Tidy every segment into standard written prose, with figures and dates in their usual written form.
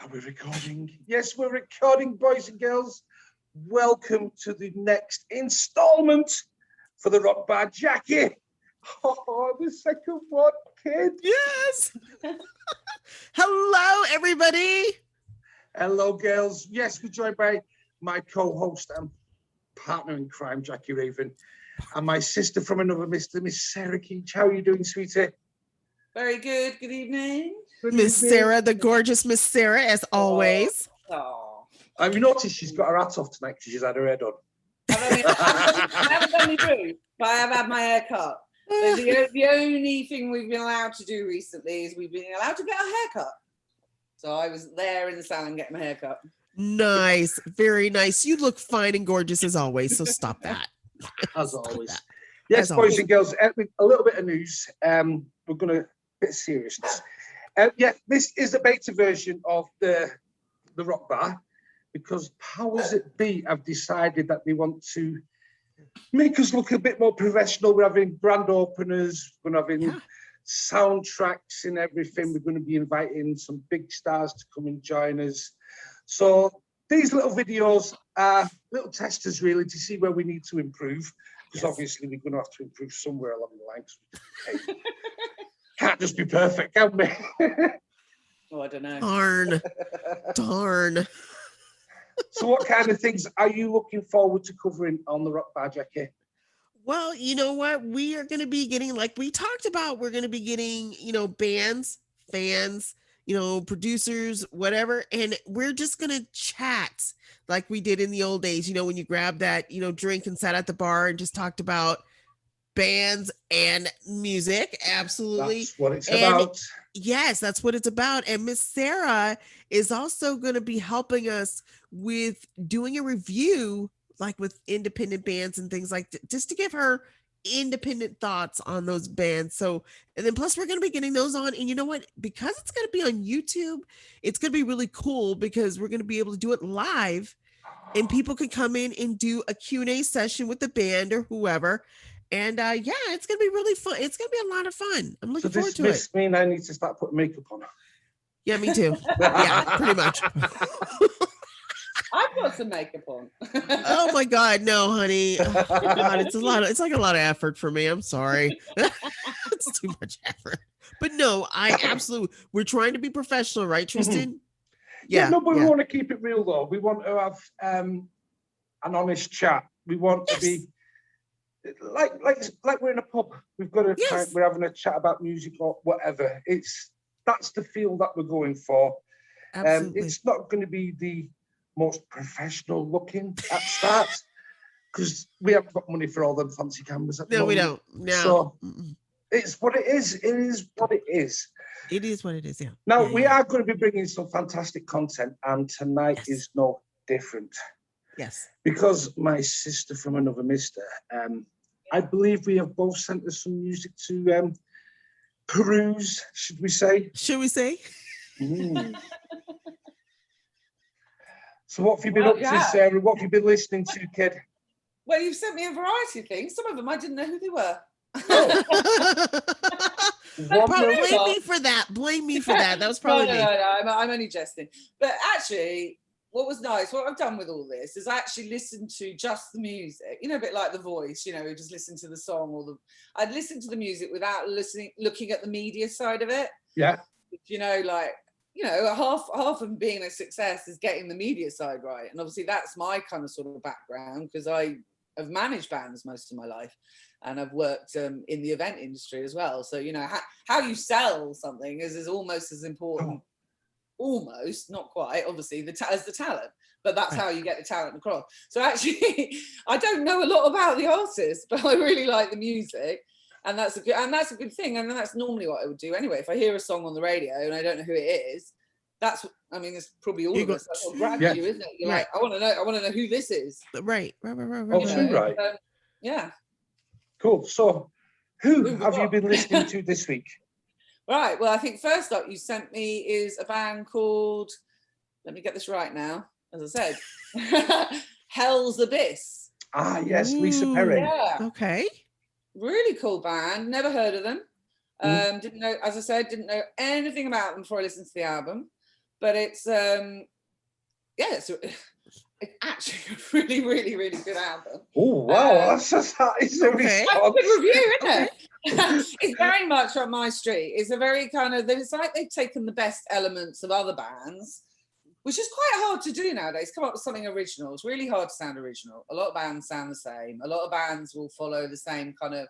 Are we recording? Yes, we're recording, boys and girls. Welcome to the next installment for the Rock Bar Jackie. Oh, the second one, kid. Yes. Hello, everybody. Hello, girls. Yes, we're joined by my co-host and partner in crime, Jackie Raven, and my sister from another mister, Miss Sarah Keach. How are you doing, sweetie? Very good. Good evening. Miss Sarah, the gorgeous Miss Sarah, as always. Oh. Have you noticed she's got her hat off tonight because she's had her hair done? I haven't done my roof, but I have had my hair cut. The only thing we've been allowed to do recently is we've been allowed to get a haircut. So I was there in the salon getting my hair cut. Nice. Very nice. You look fine and gorgeous as always, so stop that. As always. Yes, As boys always. and girls, a little bit of news. We're going to, bit of seriousness. This is the beta version of the Rock Bar because Powers That Be have decided that they want to make us look a bit more professional. We're having brand openers, we're having soundtracks and everything. We're going to be inviting some big stars to come and join us. So these little videos are little testers really to see where we need to improve. Because obviously we're going to have to improve somewhere along the line. Can't just be perfect, can we? Oh, I don't know. Darn. So what kind of things are you looking forward to covering on the Rock Bar, Jackie? Well, you know what? We are going to be getting, like we talked about, we're going to be getting, bands, fans, producers, whatever. And we're just going to chat like we did in the old days, when you grabbed that, drink and sat at the bar and just talked about bands and music. Absolutely. That's what it's about. Yes, that's what it's about. And Miss Sarah is also going to be helping us with doing a review, like with independent bands and things like that, just to give her independent thoughts on those bands. So, and then plus we're going to be getting those on. And you know what? Because it's going to be on YouTube, it's going to be really cool because we're going to be able to do it live and people can come in and do a Q&A session with the band or whoever. And it's going to be really fun. It's going to be a lot of fun. I'm looking forward to it. Does this mean I need to start putting makeup on? Yeah, me too. Yeah, pretty much. I've got some makeup on. Oh my God, no, honey. Oh, God, it's like a lot of effort for me. I'm sorry. It's too much effort. But no, we're trying to be professional, right, Tristan? We want to keep it real though. We want to have an honest chat. We want to be like we're in a pub. We've got we're having a chat about music or whatever. That's the feel that we're going for. It's not going to be the most professional looking at start because we haven't got money for all them fancy cameras. No, we don't. No. So it's what it is. It is what it is. It is what it is. Yeah. Now we are going to be bringing some fantastic content, and tonight is no different. Yes. Because my sister from another mister, I believe we have both sent us some music to peruse, should we say? So what have you been up to, Sarah? What have you been listening to, kid? Well, you've sent me a variety of things. Some of them I didn't know who they were. Blame me for that. That was probably me. No. I'm only jesting. But actually, what was nice, what I've done with all this is I actually listened to just the music, a bit like The Voice, just listen to the song I'd listen to the music without looking at the media side of it. Yeah. Half of being a success is getting the media side right. And obviously that's my kind of sort of background because I have managed bands most of my life and I've worked in the event industry as well. So, how you sell something is almost as important. Almost, not quite, obviously, as the talent, but that's how you get the talent across. So actually, I don't know a lot about the artist, but I really like the music, and that's a good thing. And that's normally what I would do anyway. If I hear a song on the radio and I don't know who it is, it's probably all of us. That's what grabs you, isn't it? You're like, I want to know who this is. Right. Right. Yeah. Cool. So, who have you been listening to this week? Right. Well, I think first up you sent me is a band called, let me get this right now, as I said, Hell's Abyss. Ah, yes, Lisa Perry. Yeah. Okay. Really cool band. Never heard of them. Didn't know, as I said, didn't know anything about them before I listened to the album. but it's it's actually a really, really, really good album. Oh wow, that is a Okay. That's a response. good review, isn't it? It's very much on my street. It's a very kind of, it's like they've taken the best elements of other bands, which is quite hard to do nowadays. Come up with something original. It's really hard to sound original. A lot of bands sound the same. A lot of bands will follow the same kind of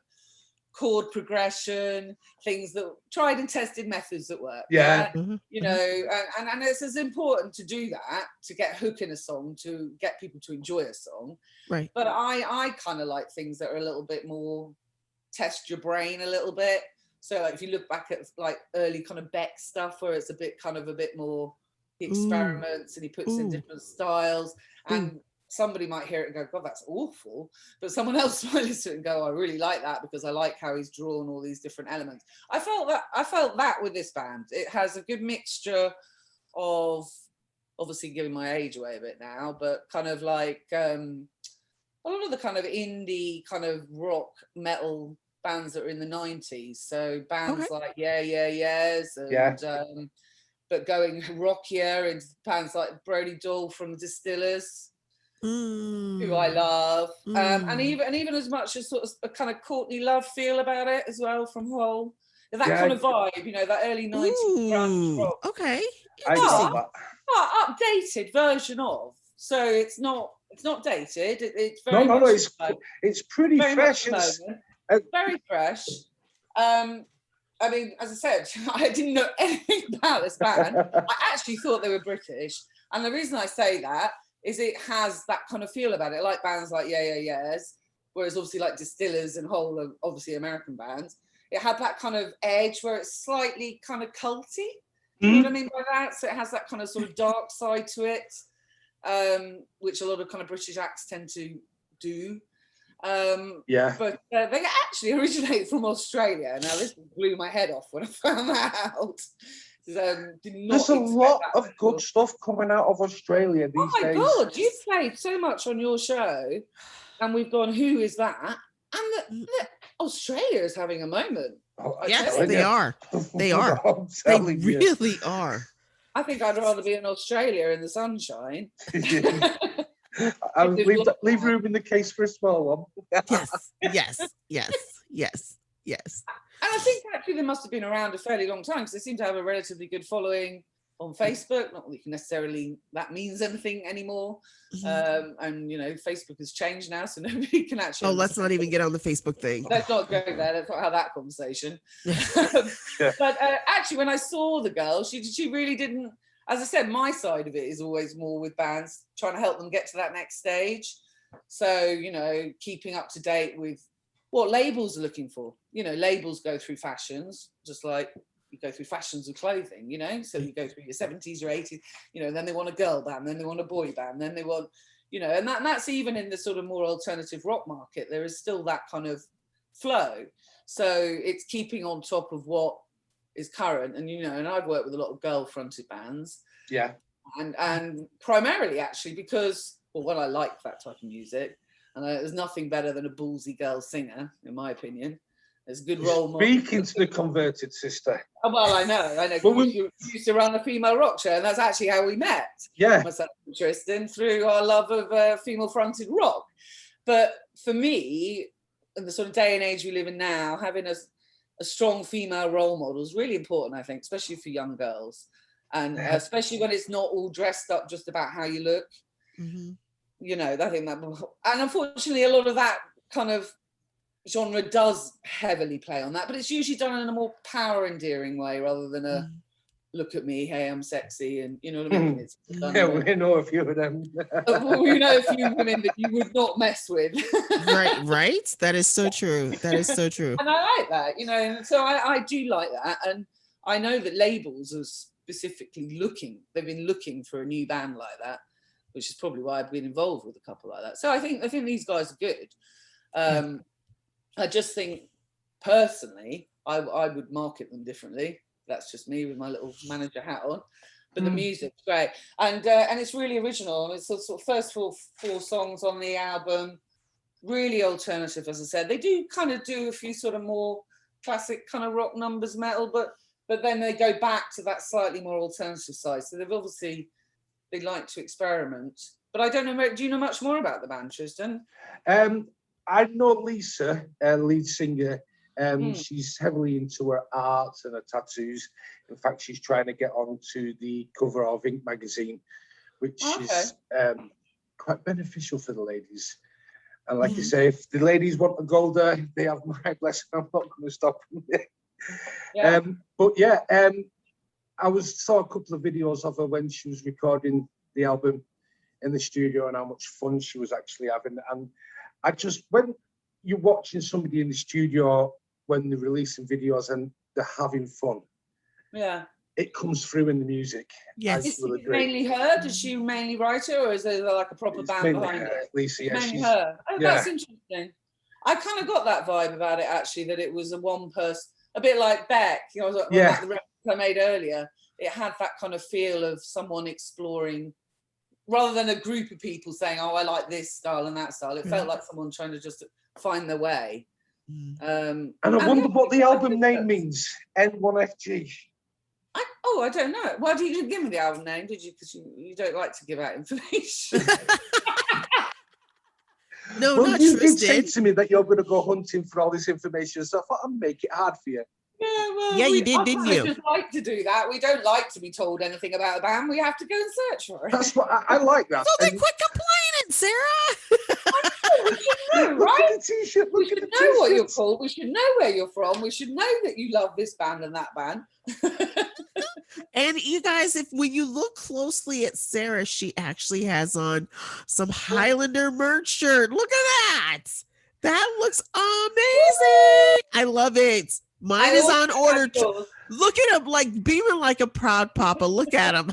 chord progression, things that tried and tested methods that work. Yeah. You know, and it's as important to do that, to get a hook in a song, to get people to enjoy a song. Right. But I kind of like things that are a little bit more test your brain a little bit. So like if you look back at like early kind of Beck stuff where it's a bit more, he experiments and he puts in different styles, and somebody might hear it and go, God, that's awful. But someone else might listen and go, I really like that because I like how he's drawn all these different elements. I felt that with this band. It has a good mixture of, obviously giving my age away a bit now, but kind of like a lot of the kind of indie kind of rock metal bands that are in the 90s. So bands like Yeah Yeah Yeahs and but going rockier into bands like Brody Dahl from the Distillers, who I love. And even as much as sort of a kind of Courtney Love feel about it as well from Hole. That kind of vibe, you know, that early 90s grunge rock. Okay. I got that. Updated version of. So it's not dated. It's very No, much it's pretty very fresh. very fresh. I mean, as I said, I didn't know anything about this band. I actually thought they were British, and the reason I say that is it has that kind of feel about it, like bands like Yeah Yeah Yeahs, whereas obviously like Distillers and Hole are obviously American bands. It had that kind of edge where it's slightly kind of culty. You know what I mean by that? So it has that kind of sort of dark side to it, which a lot of kind of British acts tend to do. But they actually originate from Australia. Now this blew my head off when I found that out. There's a lot of good stuff coming out of Australia these days. Oh my God, you've played so much on your show, and we've gone, who is that? And Australia is having a moment. Yes, they are. They are. They really are. I think I'd rather be in Australia in the sunshine. Leave room in the case for a small one. Yes. And I think actually they must have been around a fairly long time because they seem to have a relatively good following on Facebook. Not that necessarily that means anything anymore. And you know, Facebook has changed now, so nobody can actually. Oh, let's not even get on the Facebook thing. Let's not go there. Let's not have that conversation. But actually, when I saw the girl, she really didn't. As I said, my side of it is always more with bands trying to help them get to that next stage. So you know, keeping up to date with what labels are looking for. You know, labels go through fashions, just like you go through fashions of clothing, you know, so you go through your 70s or 80s, you know, then they want a girl band, then they want a boy band, then they want, you know, and that's even in the sort of more alternative rock market, there is still that kind of flow. So it's keeping on top of what is current. And, you know, and I've worked with a lot of girl fronted bands. Yeah. And primarily actually because, well, I like that type of music. And there's nothing better than a ballsy girl singer, in my opinion. There's a good role model. Speaking to the converted sister. Oh, well, I know. You used to run a female rock show, and that's actually how we met. Yeah. Myself and Tristan, through our love of female-fronted rock. But for me, in the sort of day and age we live in now, having a strong female role model is really important, I think, especially for young girls. And especially when it's not all dressed up just about how you look. Mm-hmm. You know, I think that, and unfortunately, a lot of that kind of genre does heavily play on that, but it's usually done in a more power endearing way rather than a look at me, hey, I'm sexy, and you know what I mean. It's we know a few of them. We know a few women that you would not mess with. right. That is so true. And I like that, you know. And so I do like that, and I know that labels are specifically they've been looking for a new band like that, which is probably why I've been involved with a couple like that. So I think these guys are good. I just think personally, I would market them differently. That's just me with my little manager hat on. But the music's great, and it's really original. It's sort of first four songs on the album, really alternative, as I said. They do kind of do a few sort of more classic kind of rock numbers, metal, but but then they go back to that slightly more alternative side. So they like to experiment. But I don't know. Do you know much more about the band, Tristan? I know Lisa, lead singer. She's heavily into her art and her tattoos. In fact, she's trying to get onto the cover of Ink magazine, which is quite beneficial for the ladies. And like you say, if the ladies want to go there, they have my blessing. I'm not going to stop them. Yeah. I saw a couple of videos of her when she was recording the album in the studio and how much fun she was actually having. And when you're watching somebody in the studio when they're releasing videos and they're having fun, it comes through in the music. Yes. Is it mainly her? Does she mainly write it, or is there like a proper band behind it? Lisa, yeah, mainly her. Oh, that's interesting. I kind of got that vibe about it, actually, that it was a one person, a bit like Beck, you know, like the reference I made earlier. It had that kind of feel of someone exploring, rather than a group of people saying, oh, I like this style and that style. It felt like someone trying to just find their way. And I wonder what the album name means, N1FG. I don't know. Why did you give me the album name? Did you? Because you don't like to give out information. No, well, not you Tristan. did say to me that you're going to go hunting for all this information, so I thought I'd make it hard for you. Yeah, well, you did, didn't you? We just like to do that. We don't like to be told anything about a band. We have to go and search for it. That's what I like that. So then quit complaining, Sarah. We should know, Look right? at the t-shirt. We should know what you're called. We should know where you're from. We should know that you love this band and that band. And you guys, when you look closely at Sarah, she actually has on some Highlander merch shirt. Look at that. That looks amazing. I love it. Mine is on order. Look at him, like beaming like a proud papa. Look at him.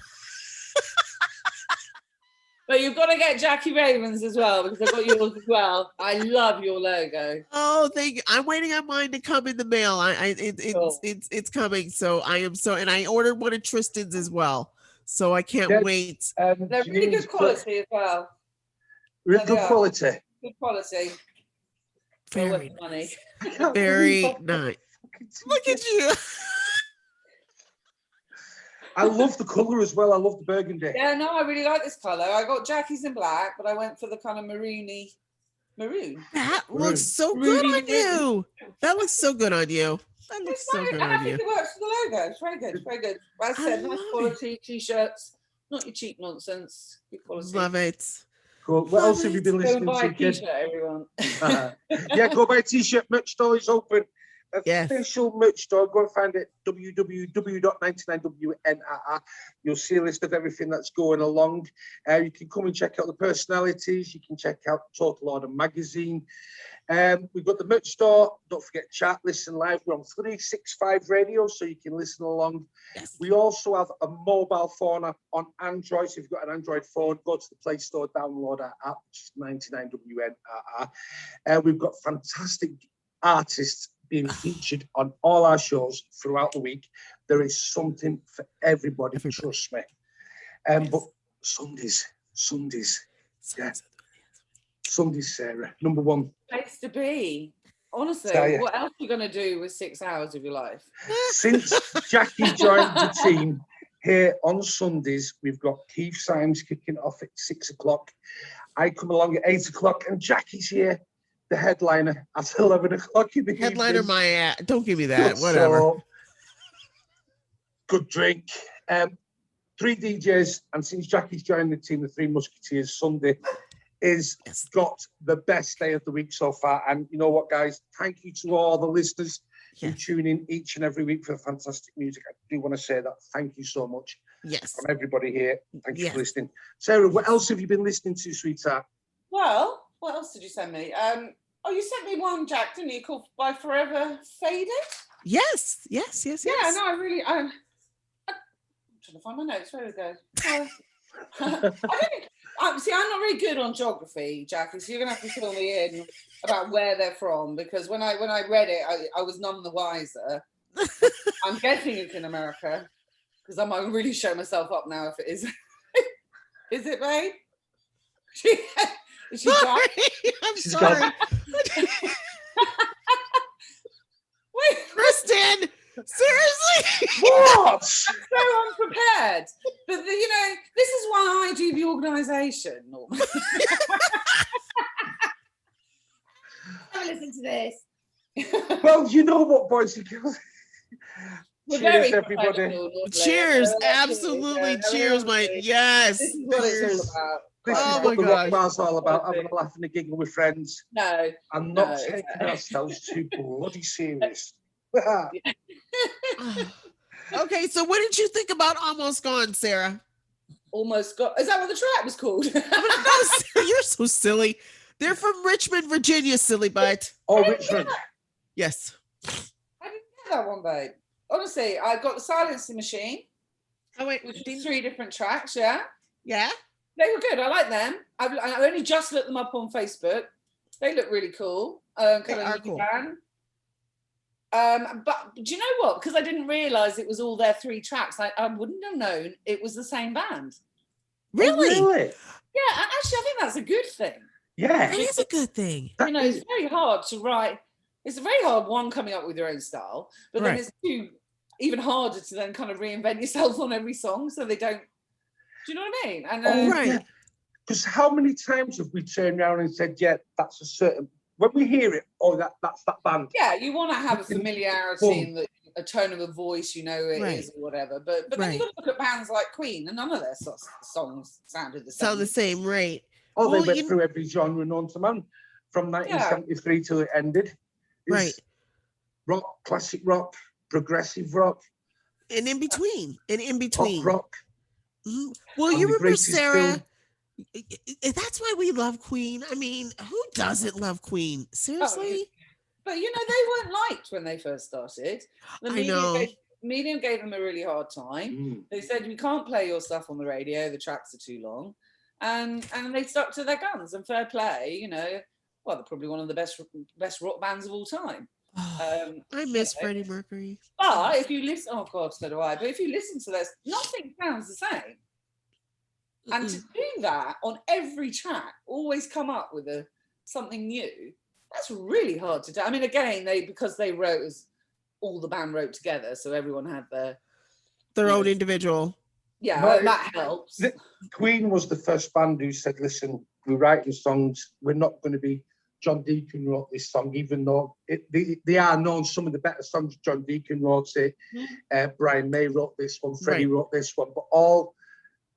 But you've got to get Jackie Ravens as well, because I've got yours as well. I love your logo. Oh, thank you. I'm waiting on mine to come in the mail. It's coming. So I am and I ordered one of Tristan's as well. So I can't wait. They're really good quality as well. Really good quality. Good quality. Very money. Very nice. Look at you. I love the colour as well. I love the burgundy. Yeah, no, I really like this colour. I got Jackie's in black, but I went for the kind of maroon. That looks so good on you. That looks so good on you. That looks so good on you. I think it works for the logo. It's very good. It's very good. As I said, nice quality t-shirts. Not your cheap nonsense. Good quality. Love it. Cool. What else have you been listening to? Go buy a t-shirt, everyone. Yeah, go buy a t-shirt. Merch store is open. Yes. Official merch store. Go and find it. www.99WNRR. You'll see a list of everything that's going along. You can come and check out the personalities. You can check out Total Order magazine. We've got the merch store. Don't forget chat, listen live. We're on 365 radio, so you can listen along. Yes. We also have a mobile phone app on Android. So if you've got an Android phone, go to the Play Store, download our app, which is 99WNRR. We've got fantastic artists being featured on all our shows throughout the week. There is something for everybody. Trust me. But Sundays, yeah. Sundays, Sarah, number one. Place to be. Honestly, what else are you going to do with 6 hours of your life? Since Jackie joined the team here on Sundays, we've got Keith Symes kicking off at 6 o'clock. I come along at 8 o'clock, and Jackie's here, the headliner, at 11 o'clock in the Headliner, evening. my ass. Don't give me that. Whatever. So, good drink. 3 DJs, and since Jackie's joined the team, the Three Musketeers, Sunday is got the best day of the week so far. And you know what, guys? Thank you to all the listeners who tune in each and every week for fantastic music. I do want to say that. Thank you so much. Yes. From everybody here. Thank you for listening. Sarah, what else have you been listening to, sweetheart? Well, what else did you send me? You sent me one, Jack, didn't you? Called By Forever Faded? Yes. Yeah, no, I'm trying to find my notes. Where did it go? See, I'm not very good on geography, Jackie, so you're going to have to fill me in about where they're from, because when I read it, I was none the wiser. I'm guessing it's in America, because I'm going to really show myself up now if it is. Is it, babe? Is she sorry. I'm sorry. Wait, Kristen, Seriously? What? So unprepared. But this is why I do the organisation. Have a listen to this. Well, you know what, boys and girls. We're Cheers, very everybody. professional, normally. Cheers. Yeah, Absolutely. yeah, Cheers, mate. This Yes. is what it's This all about. This Oh is my what the rock gosh. bar's all about, having a laugh and a giggle with friends No. and not No, taking exactly. ourselves too bloody serious. Okay, so what did you think about Almost Gone, Sarah? Almost got. Is that what the track was called? You're so silly. They're from Richmond, Virginia, silly butt. Oh, Richmond. Yes. I didn't get that one, babe. Honestly, I got the Silencing Machine, Oh wait, which was 3 different tracks. Yeah, yeah. they were good. I like them. I've only just looked them up on Facebook. They look really cool. Kind They of are indie cool. band. But do you know what? Because I didn't realise it was all their 3 tracks. I wouldn't have known it was the same band. Really? Oh, really? Yeah, and actually, I think that's a good thing. Yeah. That is a good thing. That It's is- very hard to write. It's very hard, one, coming up with your own style, but then Right. it's 2, even harder to then kind of reinvent yourself on every song so they don't. Do you know what I mean? And Oh, Right. yeah. Because how many times have we turned around and said, yeah, that's a certain, when we hear it, oh, that's that band. yeah, you want to have a Boom. familiarity in a tone of a voice, you know it is Right. or whatever. But then Right. you got to look at bands like Queen, and none of their songs sounded the same. Sound the same, right? Oh, Well, they went you- through every genre known to man from 1973 till it ended. It's Right. Rock, classic rock, progressive rock, And in between, and in pop between. rock. Mhm. Well, and you the remember greatest Sarah? film. That's why we love Queen. I mean, who doesn't love Queen? Seriously? But they weren't liked when they first started. The I know. media gave them a really hard time. Mm. They said, we can't play your stuff on the radio, the tracks are too long. And they stuck to their guns, and fair play, well, they're probably one of the best rock bands of all time. I miss Freddie Mercury. But if you listen, oh God, so do I. But if you listen to this, nothing sounds the same. And to Mm-mm. do that on every track, always come up with something new, that's really hard to do. I mean, again, because they wrote as all the band wrote together, so everyone had Their own individual. yeah, No, that helps. Queen was the first band who said, listen, we're writing songs, we're not going to be, John Deacon wrote this song, even though they are known some of the better songs. John Deacon wrote it, Brian May wrote this one, Freddie Right. wrote this one, but all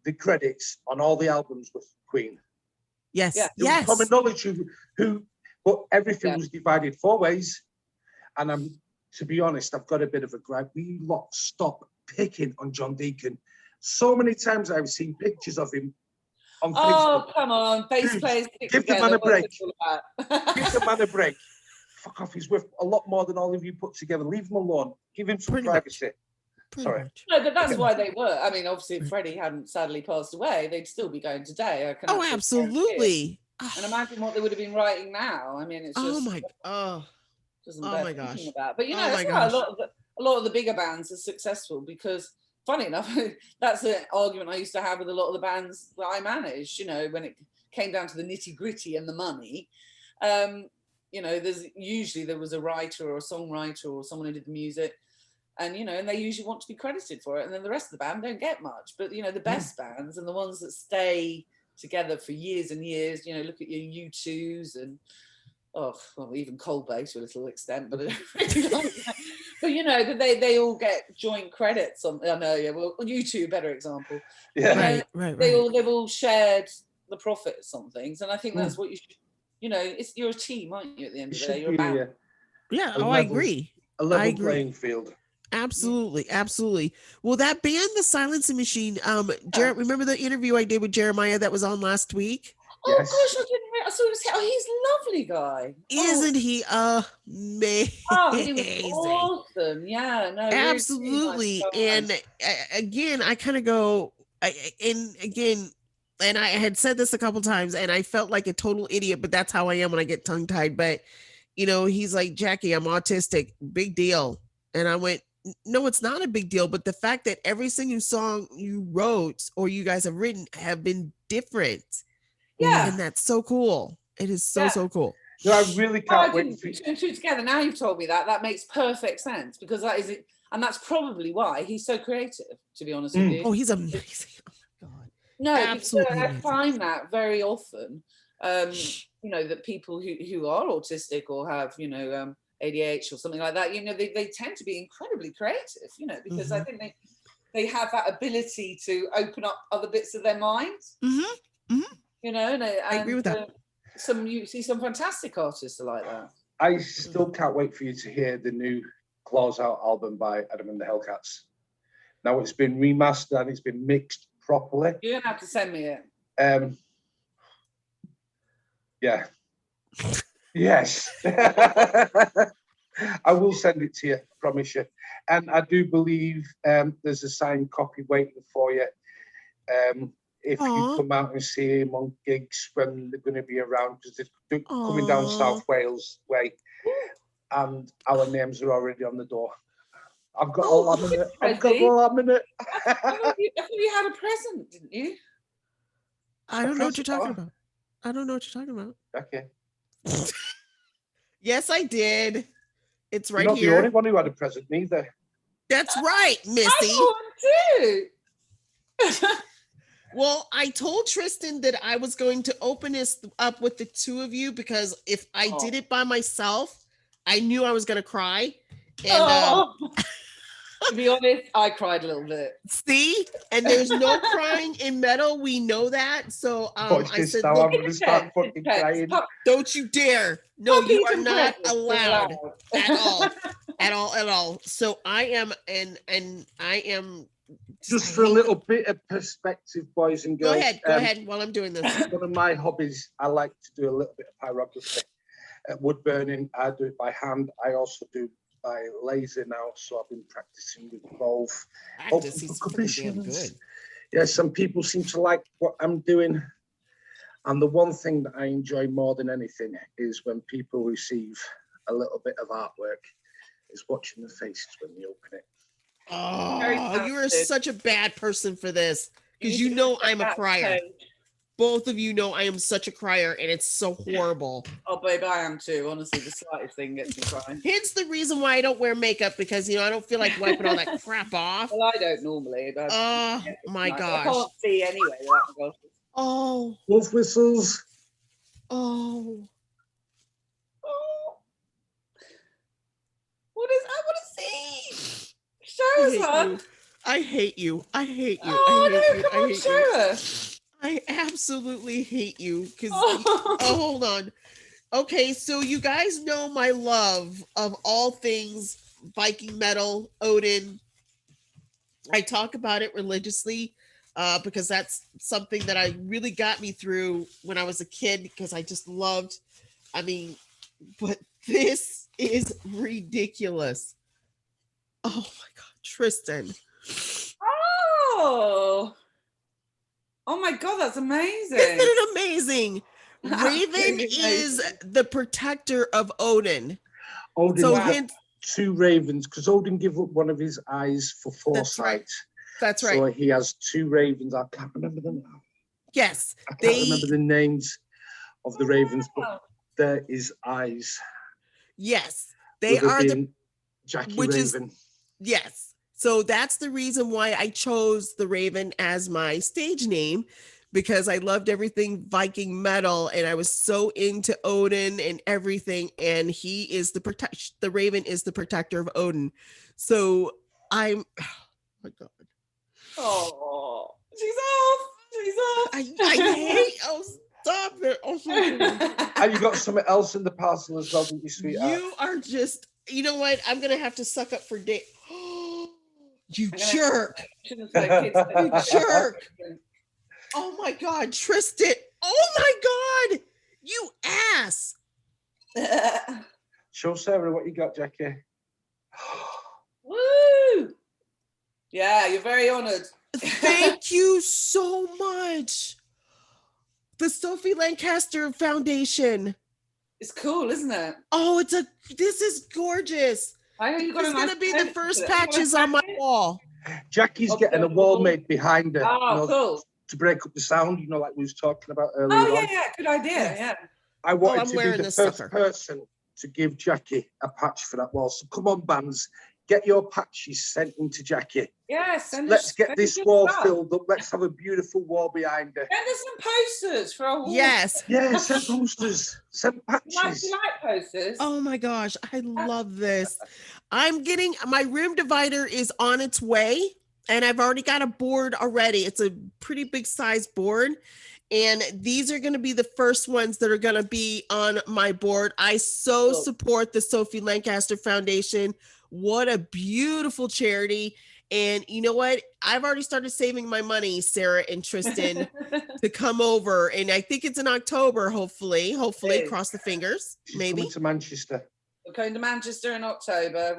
the credits on all the albums was Queen. Yes. Yeah. There was Yes. common knowledge who but everything Yeah. was divided 4 ways. And to be honest, I've got a bit of a gripe. We lot stop picking on John Deacon. So many times I've seen pictures of him on Oh, Facebook. come on, bass Dude, players stick give the together. man a what's break. it all about? Give the man a break. Fuck off, he's worth a lot more than all of you put together. Leave him alone. Give him some Pretty much. privacy. Pretty Sorry. much. No, but that's Okay. why they were. I mean, obviously, if Freddie hadn't sadly passed away, they'd still be going today. I can Oh, actually guarantee it. absolutely. And imagine what they would have been writing now. I mean, it's just Oh my. Oh. doesn't oh bear my thinking gosh. about. But Oh that's my why gosh. a lot of the bigger bands are successful because, funny enough, that's an argument I used to have with a lot of the bands that I managed. When it came down to the nitty gritty and the money, there was a writer or a songwriter or someone who did the music. And and they usually want to be credited for it, and then the rest of the band don't get much. But the best bands and the ones that stay together for years and years, look at your U2s and even Coldplay to a little extent, but I don't really like that. But they all get joint credits on. I know, yeah. Well, U2, better example. Yeah. Right. They've all shared the profits on things, and I think that's what you should. You're a team, aren't you? At the end It of the day, should you're a be band. Yeah. A Oh, I level- agree. a level agree. playing field. Absolutely, absolutely. Well, that band, the Silencing Machine. Remember the interview I did with Jeremiah that was on last week? Oh Yes. gosh, I didn't. I saw him say, "Oh, he's a lovely guy." Isn't he amazing? Oh, he was awesome. Yeah, no, really Absolutely. nice guy. And again, I kind of go, and I had said this a couple times, and I felt like a total idiot, but that's how I am when I get tongue tied. But he's like, Jackie, I'm autistic. Big deal. And I went, no, it's not a big deal. But the fact that every single song you wrote or you guys have written have been different. Yeah. And that's so cool. It is so, Yeah. so cool. No, I really Oh, I can't wait didn't for put two and two together. Now you've told me that. That makes perfect sense because that is it. And that's probably why he's so creative, to be honest with you. Oh, he's amazing. Oh my God. No, Absolutely because I amazing. find that very often, you know, that people who are autistic or have, you know, ADHD or something like that, you know, they tend to be incredibly creative, you know, because I think they have that ability to open up other bits of their mind, you know, and I agree with that. You see some fantastic artists are like that. I still can't wait for you to hear the new Claws Out album by Adam and the Hellcats. Now it's been remastered and it's been mixed properly. You're gonna have to send me it. Yeah. Yes. I will send it to you, I promise you. And I do believe there's a signed copy waiting for you. If you come out and see him on gigs when they're going to be around, because they're coming down South Wales way, and our names are already on the door. I've got a laminate. I've got a laminate. I thought you had a present, didn't you? I don't know what you're talking about. I don't know what you're talking about. Okay. Yes, I did. It's right You're not here. the only one who had a present, neither. That's right, Missy. I want to. Well, I told Tristan that I was going to open this up with the two of you because if I did it by myself, I knew I was going to cry. And to be honest, I cried a little bit. See, and there's no crying in metal. We know that. So I said, now look, I'm going to start fucking crying. Don't you dare. No, you are not allowed allowed. at all. So I am, and I am. Just for a little bit of perspective, boys and girls. Go ahead while I'm doing this. One of my hobbies, I like to do a little bit of pyrography. Wood burning, I do it by hand. I also do by laser now, so I've been practicing with both. Practice, he's pretty damn good. Yeah, some people seem to like what I'm doing. And the one thing that I enjoy more than anything is when people receive a little bit of artwork, is watching the faces when they open it. Oh, you are such a bad person for this because you know I'm a crier. Both of you know I am such a crier and it's so horrible. Oh, babe, I am too. Honestly, the slightest thing gets me crying. Hence the reason why I don't wear makeup because, I don't feel like wiping all that crap off. Well, I don't normally. But oh, my gosh. I can't see anyway without my glasses. Oh. Wolf whistles. Oh. What is I want to see? Show us, hon. I hate you. Oh, no, come on, show us. I absolutely hate you because hold on. Okay, so you guys know my love of all things Viking metal, Odin. I talk about it religiously because that's something that I really got me through when I was a kid because I just loved. But this is ridiculous. Oh my God, Tristan. Oh my God, that's amazing. Isn't it amazing? Raven is the protector of Odin. Odin so had two ravens because Odin gave up one of his eyes for foresight. That's right. So he has two ravens. I can't remember them now. Yes. I can't remember the names of the ravens, but they're his eyes. Yes. They are Jackie Raven. Yes. So that's the reason why I chose the Raven as my stage name, because I loved everything Viking metal and I was so into Odin and everything. And he is the Raven is the protector of Odin. So oh my God. Oh, she's off. I hate, stop it. Oh, and you got something else in the parcel as well, didn't you, sweetheart? You are just, you know what? I'm going to have to suck up for day. You jerk. You jerk. Oh my God, Tristan. Oh my God. You ass. Show Sarah what you got, Jackie. Woo. Yeah, you're very honored. Thank you so much. The Sophie Lancaster Foundation. It's cool, isn't it? Oh, this is gorgeous. I know you got it's going to be the first patches on my wall. Jackie's getting a wall made behind her. Oh, cool. To break up the sound, like we was talking about earlier. Oh, yeah, good idea. Yeah. I wanted to be the first person to give Jackie a patch for that wall. So come on, bands, get your patches sent into Jackie. Yes, Let's get this wall filled up. Let's have a beautiful wall behind her. Send us some posters for our wall. Yes. Yeah, send posters, send patches. You like posters? Oh my gosh, I love this. I'm getting my room divider is on its way, and I've already got a board already. It's a pretty big size board. And these are going to be the first ones that are going to be on my board. I so support the Sophie Lancaster Foundation. What a beautiful charity. And you know what? I've already started saving my money, Sarah and Tristan, to come over. And I think it's in October, hopefully, cross the fingers, She's maybe. coming to Manchester. We're going to Manchester in October.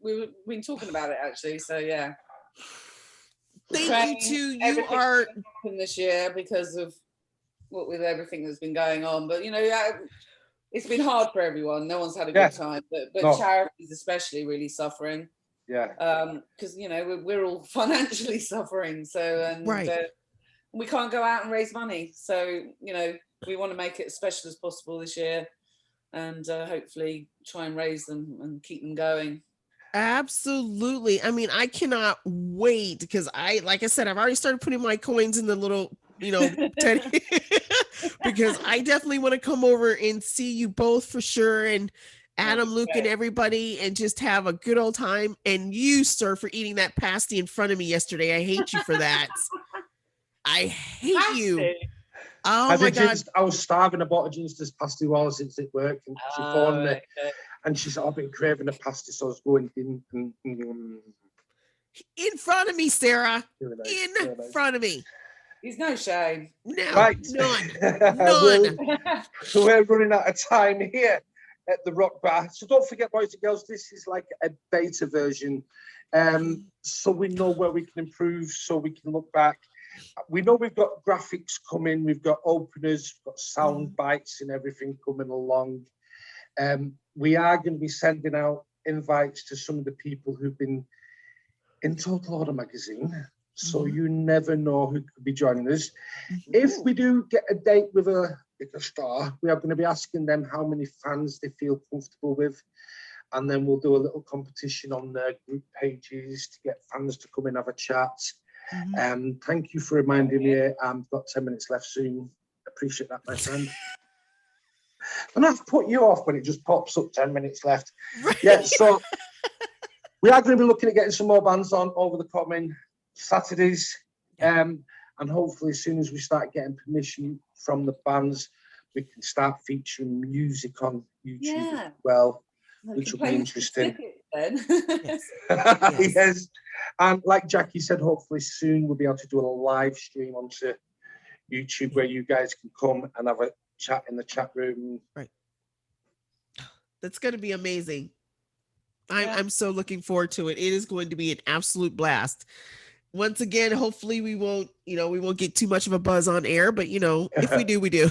We've been talking about it actually. So yeah. Thank you too. You are this year because of with everything that's been going on, but it's been hard for everyone. No one's had a good time, but charities especially really suffering. Yeah. Because we're all financially suffering, so we can't go out and raise money. So we want to make it as special as possible this year, and hopefully try and raise them and keep them going. Absolutely. I mean, I cannot wait because like I said, I've already started putting my coins in the little Teddy, because I definitely want to come over and see you both for sure, and Adam, Luke, and everybody, and just have a good old time. And you, sir, for eating that pasty in front of me yesterday. I hate you for that. I hate you. Oh my God. I was starving. I bought a Ginster's pasty while since it worked, and she phoned me, and she said, "I've been craving a pasty," so I was going in front of me, Sarah. In front of me. He's no shame. No, right. None. We're running out of time here at the Rock Bar. So don't forget, boys and girls, this is like a beta version. So we know where we can improve, so we can look back. We know we've got graphics coming, we've got openers, we've got sound bites and everything coming along. We are going to be sending out invites to some of the people who've been in Total Order magazine. So you never know who could be joining us. If we do get a date with a star, we are going to be asking them how many fans they feel comfortable with. And then we'll do a little competition on their group pages to get fans to come and have a chat. Thank you for reminding me. I've got 10 minutes left soon. Appreciate that, my friend. And I've put you off when it just pops up 10 minutes left. Right. Yeah, so we are going to be looking at getting some more bands on over the coming Saturdays, and hopefully as soon as we start getting permission from the bands, we can start featuring music on YouTube as well, which will be interesting. Yes, and like Jackie said, hopefully soon we'll be able to do a live stream onto YouTube where you guys can come and have a chat in the chat room. Right, that's going to be amazing. I'm so looking forward to it. It is going to be an absolute blast. Once again, hopefully we won't get too much of a buzz on air, but if we do, we do.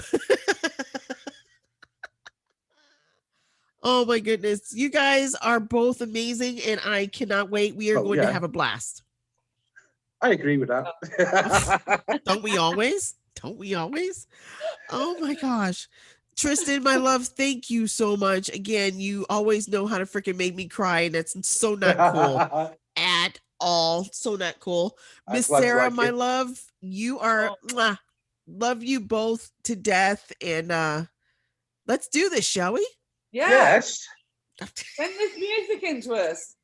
Oh my goodness. You guys are both amazing and I cannot wait. We are going to have a blast. I agree with that. Don't we always? Don't we always? Oh my gosh. Tristan, my love, thank you so much. Again, you always know how to freaking make me cry, and that's so not cool at all. So not cool. Miss Sarah, my love, you are love you both to death. And let's do this, shall we? Yeah. Yes. Send this music into us.